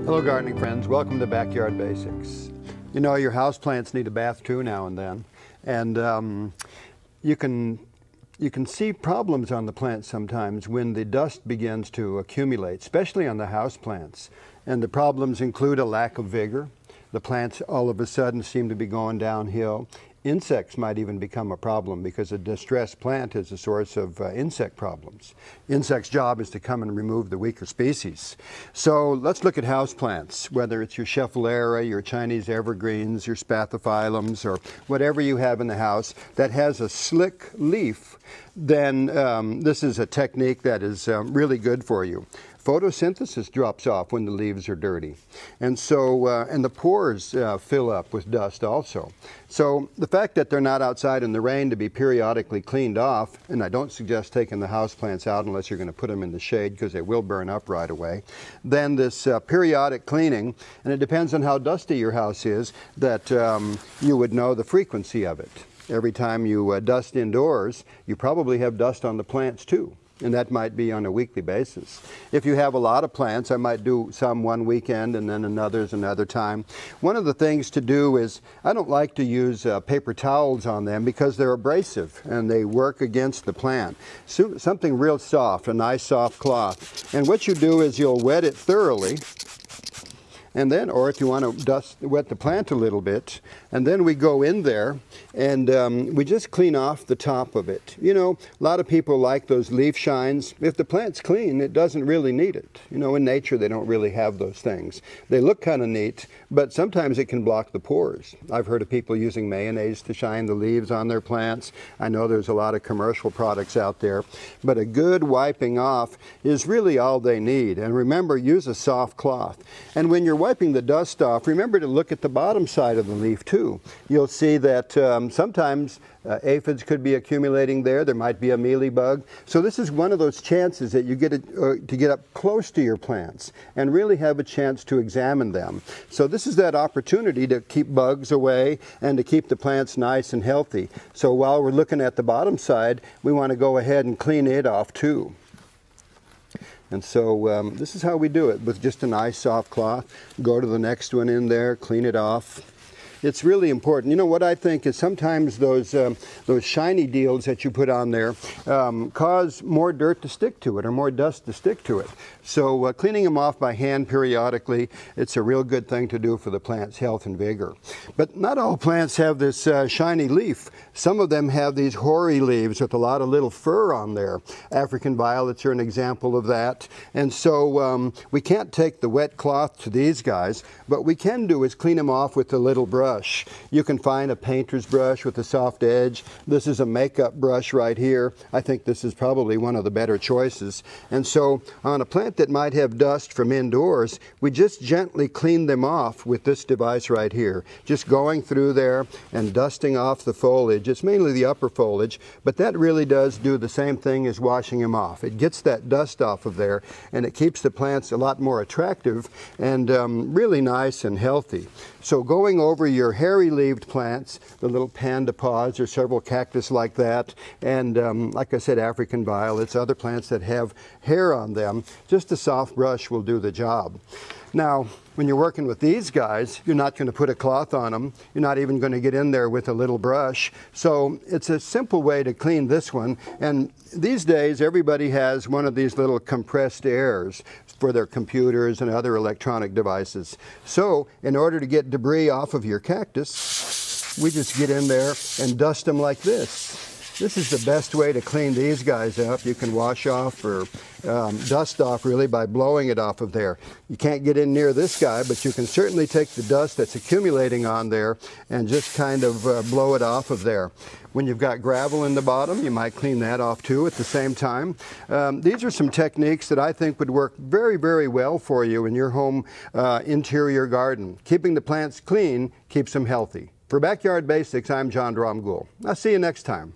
Hello gardening friends, welcome to Backyard Basics. You know, your houseplants need a bath too now and then, and you can see problems on the plants sometimes when the dust begins to accumulate, especially on the houseplants. And the problems include a lack of vigor. The plants all of a sudden seem to be going downhill. Insects might even become a problem because a distressed plant is a source of insect problems. Insects' job is to come and remove the weaker species. So let's look at houseplants, whether it's your schefflera, your Chinese evergreens, your spathiphyllums, or whatever you have in the house that has a slick leaf. Then this is a technique that is really good for you. Photosynthesis drops off when the leaves are dirty, and so and the pores fill up with dust also. So the fact that they're not outside in the rain to be periodically cleaned off, and I don't suggest taking the houseplants out unless you're going to put them in the shade because they will burn up right away, then this periodic cleaning, and it depends on how dusty your house is, that you would know the frequency of it. Every time you dust indoors, you probably have dust on the plants too. And that might be on a weekly basis. If you have a lot of plants, I might do some one weekend and then another time. One of the things to do is, I don't like to use paper towels on them because they're abrasive and they work against the plant. So, something real soft, a nice soft cloth. And what you do is you'll wet it thoroughly. And then, or if you want to wet the plant a little bit, and then we go in there and we just clean off the top of it. You know, a lot of people like those leaf shines. If the plant's clean, it doesn't really need it. You know, in nature they don't really have those things. They look kind of neat, but sometimes it can block the pores. I've heard of people using mayonnaise to shine the leaves on their plants. I know there's a lot of commercial products out there, but a good wiping off is really all they need. And remember, use a soft cloth. And when you're wiping the dust off, remember to look at the bottom side of the leaf too. You'll see that sometimes aphids could be accumulating there. There might be a mealybug. So this is one of those chances that you get to get up close to your plants and really have a chance to examine them. So this is that opportunity to keep bugs away and to keep the plants nice and healthy. So while we're looking at the bottom side, we want to go ahead and clean it off too. And so this is how we do it, with just a nice soft cloth. Go to the next one in there, clean it off. It's really important. You know what I think is sometimes those shiny deals that you put on there cause more dirt to stick to it or more dust to stick to it. So cleaning them off by hand periodically, it's a real good thing to do for the plant's health and vigor. But not all plants have this shiny leaf. Some of them have these hoary leaves with a lot of little fur on there. African violets are an example of that. And so we can't take the wet cloth to these guys. What we can do is clean them off with a little brush. You can find a painter's brush with a soft edge. This is a makeup brush right here. I think this is probably one of the better choices. And so on a plant that might have dust from indoors, we just gently clean them off with this device right here. Just going through there and dusting off the foliage. It's mainly the upper foliage, but that really does do the same thing as washing them off. It gets that dust off of there and it keeps the plants a lot more attractive and really nice and healthy. So going over your hairy-leaved plants, the little panda pods, or several cactus like that, and like I said, African violets, other plants that have hair on them, just a soft brush will do the job. Now, when you're working with these guys, you're not going to put a cloth on them. You're not even going to get in there with a little brush. So it's a simple way to clean this one. And these days, everybody has one of these little compressed airs for their computers and other electronic devices. So in order to get debris off of your cactus, we just get in there and dust them like this. This is the best way to clean these guys up. You can wash off or dust off really by blowing it off of there. You can't get in near this guy, but you can certainly take the dust that's accumulating on there and just kind of blow it off of there. When you've got gravel in the bottom, you might clean that off too at the same time. These are some techniques that I think would work very, very well for you in your home interior garden. Keeping the plants clean keeps them healthy. For Backyard Basics, I'm John Dromgoole. I'll see you next time.